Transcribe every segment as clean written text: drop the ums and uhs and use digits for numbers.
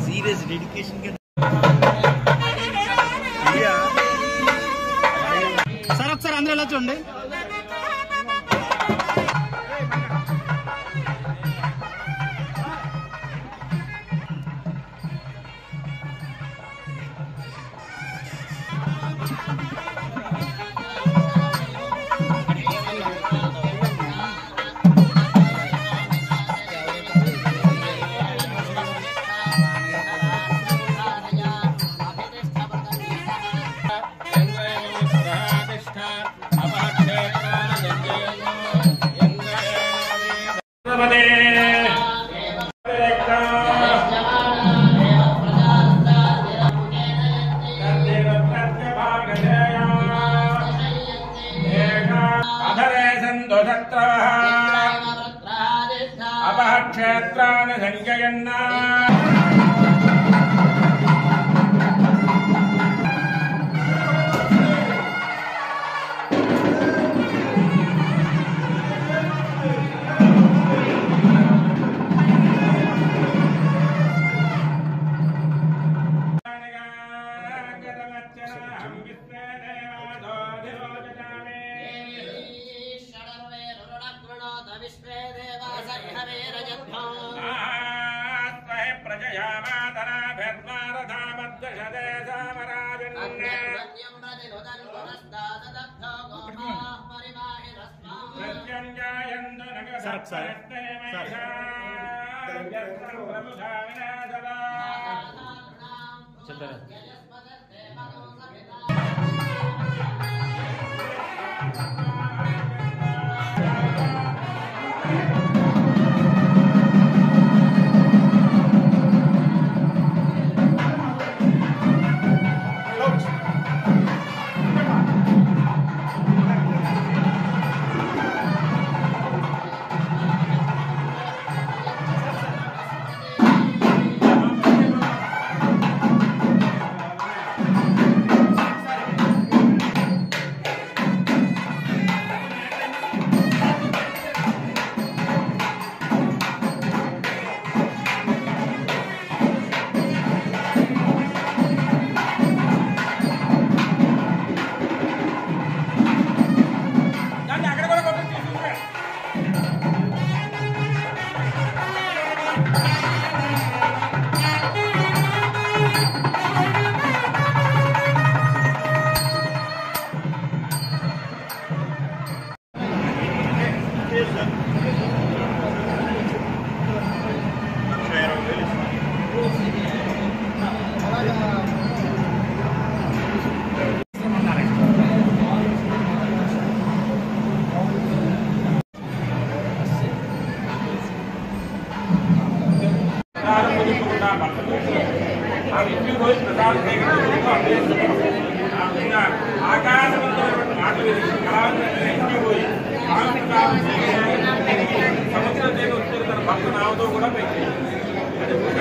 Serious dedication sir ఒకసారి అందరూ ఎలా చూడండి. अपक्षेत्राणि संजयन्ना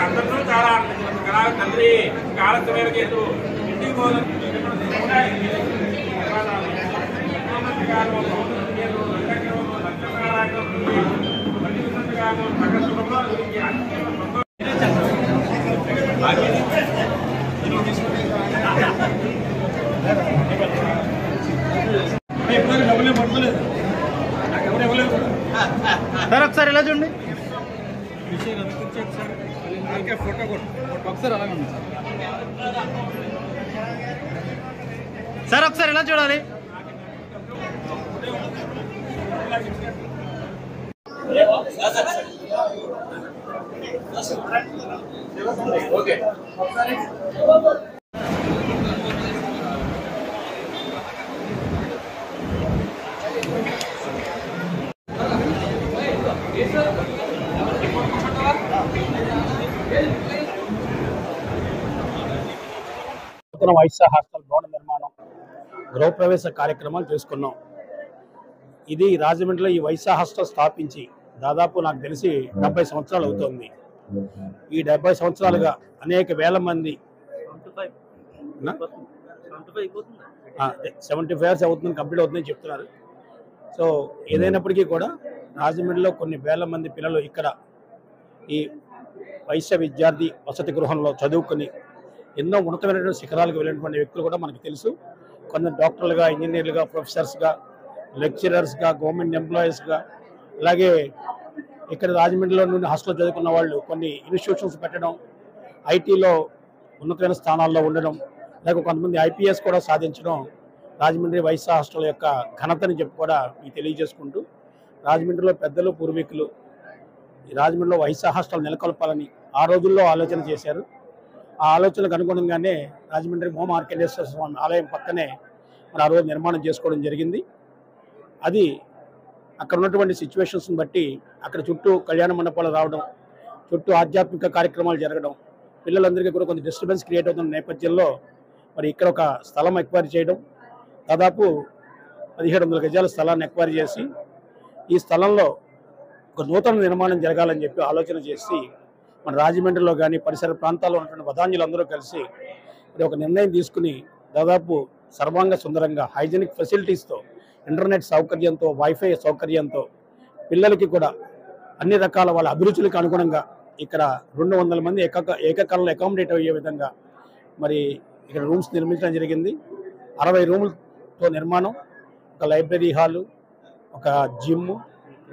అందరితో చాలా తండ్రి కాలత్వ మేరకు ఇంటికి సార్ ఒకసారి ఎలా చూడండి. ఫోటో ఒకసారి అలాగే ఉంది సార్. ఒకసారి ఎలా చూడాలి. ఓకే వైశ్య హాస్టల్ భవన నిర్మాణం గృహప్రవేశ కార్యక్రమాలు చేసుకున్నాం. ఇది రాజమండ్రిలో ఈ వైశ్య హాస్టల్ స్థాపించి దాదాపు నాకు తెలిసి 70 సంవత్సరాలు అవుతుంది. ఈ 70 సంవత్సరాలుగా అనేక వేల మంది 75 ఇయర్స్ అవుతుంది, కంప్లీట్ అవుతుందని చెప్తున్నారు. సో ఏదైనప్పటికీ కూడా రాజమండ్రిలో కొన్ని వేల మంది పిల్లలు ఇక్కడ ఈ వైశ్య విద్యార్థి వసతి గృహంలో చదువుకుని ఎన్నో ఉన్నతమైనటువంటి శిఖరాలకు వెళ్ళినటువంటి వ్యక్తులు కూడా మనకు తెలుసు. కొందరు డాక్టర్లుగా, ఇంజనీర్లుగా, ప్రొఫెసర్స్గా, లెక్చరర్స్గా, గవర్నమెంట్ ఎంప్లాయీస్గా, అలాగే ఇక్కడ రాజమండ్రిలో నుండి హాస్టల్లో చదువుకున్న వాళ్ళు కొన్ని ఇన్స్టిట్యూషన్స్ పెట్టడం, ఐటీలో ఉన్నతమైన స్థానాల్లో ఉండడం, లేక కొంతమంది ఐపీఎస్ కూడా సాధించడం రాజమండ్రి వైశ్య హాస్టల్ యొక్క ఘనతని చెప్పి కూడా మీకు తెలియజేసుకుంటూ, రాజమండ్రిలో పెద్దలు పూర్వీకులు ఈ రాజమండ్రిలో వైశ్య హాస్టల్ నెలకొల్పాలని ఆ రోజుల్లో ఆలోచన చేశారు. ఆ ఆలోచనకు అనుగుణంగానే రాజమండ్రి మో మార్కండేశ్వర స్వామి ఆలయం పక్కనే మరి ఆ రోజు నిర్మాణం చేసుకోవడం జరిగింది. అది అక్కడ ఉన్నటువంటి సిచ్యువేషన్స్ని బట్టి అక్కడ చుట్టూ కళ్యాణ మండపాలు రావడం, చుట్టూ ఆధ్యాత్మిక కార్యక్రమాలు జరగడం, పిల్లలందరికీ కూడా కొంచెం డిస్టర్బెన్స్ క్రియేట్ అవుతున్న నేపథ్యంలో మరి ఇక్కడ ఒక స్థలం ఎక్వైర్ చేయడం, దాదాపు 1700 గజాల స్థలాన్ని ఎక్వైర్ చేసి ఈ స్థలంలో ఒక నూతన నిర్మాణం జరగాలని చెప్పి ఆలోచన చేసి మన రాజమండ్రిలో కానీ పరిసర ప్రాంతాల్లో ఉన్నటువంటి వదాంజులందరూ కలిసి మరి ఒక నిర్ణయం తీసుకుని దాదాపు సర్వాంగ సుందరంగా హైజెనిక్ ఫెసిలిటీస్తో, ఇంటర్నెట్ సౌకర్యంతో, వైఫై సౌకర్యంతో, పిల్లలకి కూడా అన్ని రకాల వాళ్ళ అభిరుచులకు అనుగుణంగా ఇక్కడ 200 మంది ఏకకాలంలో అకామిడేట్ అయ్యే విధంగా మరి ఇక్కడ రూమ్స్ నిర్మించడం జరిగింది. 60 రూములతో నిర్మాణం, ఒక లైబ్రరీ హాలు, ఒక జిమ్,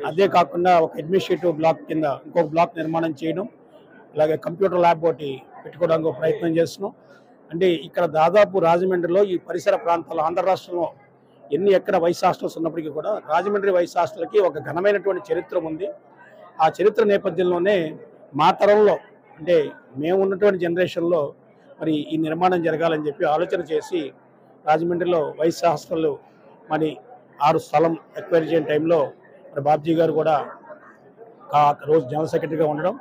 అదే కాకుండా ఒక అడ్మినిస్ట్రేటివ్ బ్లాక్ కింద ఇంకొక బ్లాక్ నిర్మాణం చేయడం, అలాగే కంప్యూటర్ ల్యాబ్ ఒకటి పెట్టుకోవడానికి ప్రయత్నం చేస్తున్నాం. అంటే ఇక్కడ దాదాపు రాజమండ్రిలో ఈ పరిసర ప్రాంతాల్లో ఆంధ్ర రాష్ట్రంలో ఎక్కడ వైశ్య హాస్టల్స్ ఉన్నప్పటికీ కూడా రాజమండ్రి వైశ్య హాస్టల్కి ఒక ఘనమైనటువంటి చరిత్ర ఉంది. ఆ చరిత్ర నేపథ్యంలోనే మా తరంలో అంటే మేము ఉన్నటువంటి జనరేషన్లో మరి ఈ నిర్మాణం జరగాలని చెప్పి ఆలోచన చేసి రాజమండ్రిలో వైశ్య హాస్టల్ మరి 6 స్థలం ఎక్వైర్ చేయని టైంలో మరి బాబ్జీ గారు కూడా ఆ రోజు జనరల్ సెక్రటరీగా ఉండడం,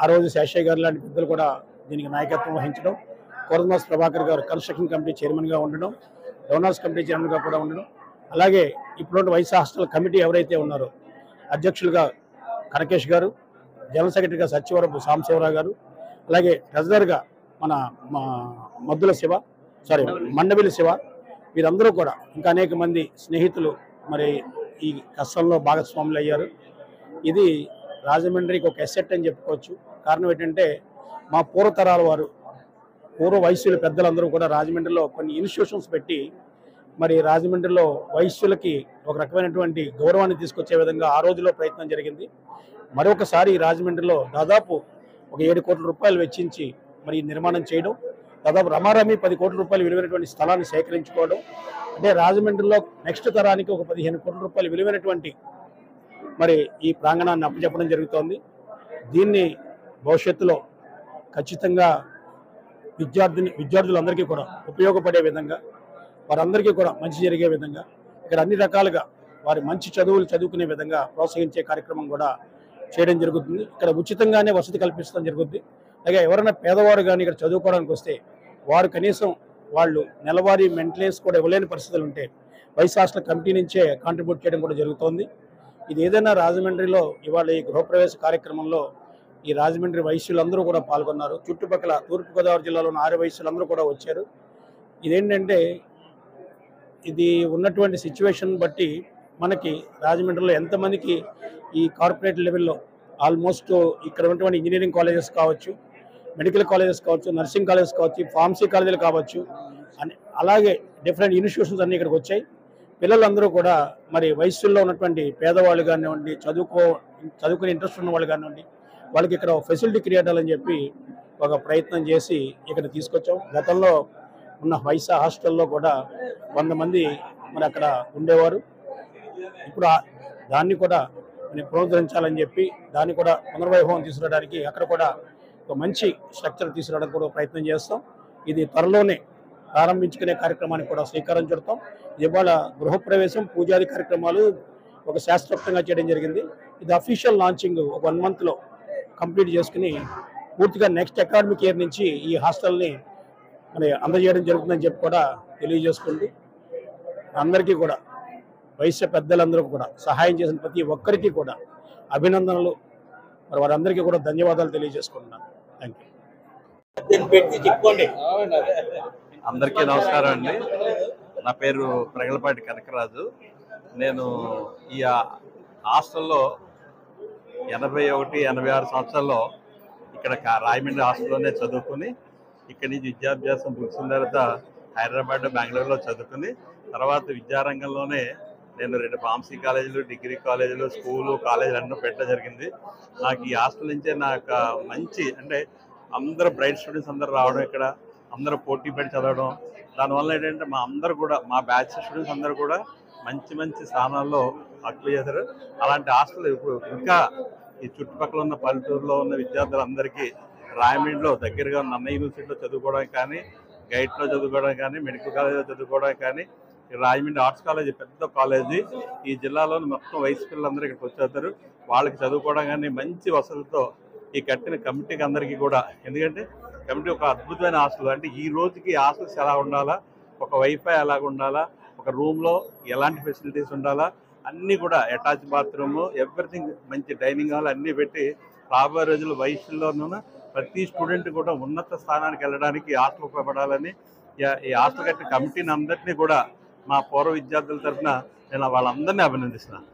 ఆ రోజు శేషయ్య గారు లాంటి పెద్దలు కూడా దీనికి నాయకత్వం వహించడం, కోరదమాస్ ప్రభాకర్ గారు కన్స్ట్రక్షన్ కమిటీ చైర్మన్గా ఉండడం, డోనర్స్ కమిటీ చైర్మన్గా కూడా ఉండడం, అలాగే ఇప్పుడున్న వైశ్య హాస్టల్ కమిటీ ఎవరైతే ఉన్నారో అధ్యక్షులుగా కనకేష్ గారు, జనరల్ సెక్రటరీగా సత్యవరపు సాంబశివరావు గారు, అలాగే ట్రెజరర్గా మన మండవిల్లి శివ, వీరందరూ కూడా ఇంకా అనేక మంది స్నేహితులు మరి ఈ కష్టంలో భాగస్వాములు అయ్యారు. ఇది రాజమండ్రికి ఒక ఎసెట్ అని చెప్పుకోవచ్చు. కారణం ఏంటంటే మా పూర్వతరాల వారు, పూర్వ వైశ్యుల పెద్దలందరూ కూడా రాజమండ్రిలో కొన్ని ఇన్స్టిట్యూషన్స్ పెట్టి మరి రాజమండ్రిలో వైశ్యులకి ఒక రకమైనటువంటి గౌరవాన్ని తీసుకొచ్చే విధంగా ఆ రోజులో ప్రయత్నం జరిగింది. మరొకసారి రాజమండ్రిలో దాదాపు ఒక 7 కోట్ల రూపాయలు వెచ్చించి మరి నిర్మాణం చేయడం, దాదాపు రమారమి 10 కోట్ల రూపాయలు విలువైనటువంటి స్థలాన్ని సేకరించుకోవడం, అంటే రాజమండ్రిలో నెక్స్ట్ తరానికి ఒక 15 కోట్ల రూపాయలు విలువైనటువంటి మరి ఈ ప్రాంగణాన్ని అప్పచెప్పడం జరుగుతోంది. దీన్ని భవిష్యత్తులో ఖచ్చితంగా విద్యార్థులందరికీ కూడా ఉపయోగపడే విధంగా, వారందరికీ కూడా మంచి జరిగే విధంగా, ఇక్కడ అన్ని రకాలుగా వారి మంచి చదువులు చదువుకునే విధంగా ప్రోత్సహించే కార్యక్రమం కూడా చేయడం జరుగుతుంది. ఇక్కడ ఉచితంగానే వసతి కల్పించడం జరుగుతుంది. అలాగే ఎవరైనా పేదవారు కానీ ఇక్కడ చదువుకోవడానికి వస్తే వారు కనీసం వాళ్ళు నెలవారీ మెయింటెనెన్స్ కూడా ఇవ్వలేని పరిస్థితులు ఉంటే వైశ్య హాస్టల్ కమిటీ నుంచే కాంట్రిబ్యూట్ చేయడం కూడా జరుగుతోంది. ఇది ఏదైనా రాజమండ్రిలో ఇవాళ ఈ గృహప్రవేశ కార్యక్రమంలో ఈ రాజమండ్రి వైశ్యులందరూ కూడా పాల్గొన్నారు. చుట్టుపక్కల తూర్పుగోదావరి జిల్లాలో ఉన్న 6 వైశ్యులందరూ కూడా వచ్చారు. ఇదేంటంటే ఇది ఉన్నటువంటి సిచ్యువేషన్ బట్టి మనకి రాజమండ్రిలో ఎంతమందికి ఈ కార్పొరేట్ లెవెల్లో ఆల్మోస్ట్ ఇక్కడ ఉన్నటువంటి ఇంజనీరింగ్ కాలేజెస్ కావచ్చు, మెడికల్ కాలేజెస్ కావచ్చు, నర్సింగ్ కాలేజెస్ కావచ్చు, ఫార్మసీ కాలేజీలు కావచ్చు, అలాగే డిఫరెంట్ ఇన్స్టిట్యూషన్స్ అన్నీ ఇక్కడికి వచ్చాయి. పిల్లలందరూ కూడా మరి వయస్సుల్లో ఉన్నటువంటి పేదవాళ్ళు కానివ్వండి, చదువుకునే ఇంట్రెస్ట్ ఉన్న వాళ్ళు కానివ్వండి, వాళ్ళకి ఇక్కడ ఫెసిలిటీ క్రియేట్ అవ్వాలని చెప్పి ఒక ప్రయత్నం చేసి ఇక్కడ తీసుకొచ్చాం. గతంలో ఉన్న వైశ్య హాస్టల్లో కూడా 100 మంది మరి అక్కడ ఉండేవారు. ఇప్పుడు దాన్ని కూడా పునరుద్ధరించాలని చెప్పి దాన్ని కూడా పునర్వైభవం తీసుకురావడానికి అక్కడ కూడా ఒక మంచి స్ట్రక్చర్ తీసుకురావడానికి కూడా ప్రయత్నం చేస్తాం. ఇది త్వరలోనే ప్రారంభించుకునే కార్యక్రమానికి కూడా శ్రీకారం చుడతాం. ఇవాళ గృహప్రవేశం, పూజాది కార్యక్రమాలు ఒక శాస్త్రోక్తంగా చేయడం జరిగింది. ఇది అఫీషియల్ లాంచింగ్ ఒక 1 మంత్లో కంప్లీట్ చేసుకుని పూర్తిగా నెక్స్ట్ అకాడమిక్ ఇయర్ నుంచి ఈ హాస్టల్ని మరి అందజేయడం జరుగుతుందని చెప్పి కూడా తెలియజేసుకుంటూ అందరికీ కూడా వైశ్య పెద్దలందరూ కూడా సహాయం చేసిన ప్రతి ఒక్కరికి కూడా అభినందనలు, మరి వారందరికీ కూడా ధన్యవాదాలు తెలియజేసుకుంటున్నాను. Thank you. అందరికీ నమస్కారం అండి. నా పేరు ప్రగలపాటి కనకరాజు. నేను ఈ హాస్టల్లో 81, 86 సంవత్సరాల్లో ఇక్కడ రాయమండ్రి హాస్టల్లోనే చదువుకుని ఇక్కడి నుంచి విద్యాభ్యాసం ముగిసిన తర్వాత హైదరాబాద్, బెంగళూరులో చదువుకుని తర్వాత విద్యారంగంలోనే నేను 2 ఫార్మసీ కాలేజీలు, డిగ్రీ కాలేజీలు, స్కూలు, కాలేజీలు అన్నీ పెట్టడం జరిగింది. నాకు ఈ హాస్టల్ నుంచే నాకు మంచి అంటే అందరూ బ్రైట్ స్టూడెంట్స్ అందరూ రావడం, ఇక్కడ అందరూ పోటీ పడి చదవడం, దానివల్ల ఏంటంటే మా అందరూ కూడా మా బ్యాచ్ స్టూడెంట్స్ అందరూ కూడా మంచి మంచి స్థానాల్లో అప్లై చేశారు. అలాంటి హాస్టల్ ఇప్పుడు ఇంకా ఈ చుట్టుపక్కల ఉన్న పల్లెటూరులో ఉన్న విద్యార్థులందరికీ రాయమండ్రిలో దగ్గరగా ఉన్న అన్న యూనివర్సిటీలో చదువుకోవడానికి కానీ, గైడ్లో చదువుకోవడానికి కానీ, మెడికల్ కాలేజీలో చదువుకోవడానికి కానీ, రాజమండ్రి ఆర్ట్స్ కాలేజీ పెద్ద కాలేజీ, ఈ జిల్లాలోని మొత్తం వయసు పిల్లలందరూ ఇక్కడికి వచ్చేస్తారు. వాళ్ళకి చదువుకోవడం కానీ మంచి వసతులతో ఈ కట్టిన కమిటీకి అందరికీ కూడా, ఎందుకంటే కమిటీ ఒక అద్భుతమైన హాస్టల్. అంటే ఈ రోజుకి హాస్టల్స్ ఎలా ఉండాలా, ఒక వైఫై ఎలాగ ఉండాలా, ఒక రూమ్లో ఎలాంటి ఫెసిలిటీస్ ఉండాలా, అన్నీ కూడా అటాచ్ బాత్రూము, ఎవ్రీథింగ్, మంచి డైనింగ్ హాల్ అన్నీ పెట్టి రాబోయే రోజుల వయసులోనూ ప్రతి స్టూడెంట్ కూడా ఉన్నత స్థానానికి వెళ్ళడానికి హాస్టల్ ఉపయోగపడాలని ఈ హాస్టల్ కట్టిన కమిటీని అందరినీ కూడా మా పూర్వ విద్యార్థుల తరఫున నేను వాళ్ళందరినీ అభినందిస్తున్నాను.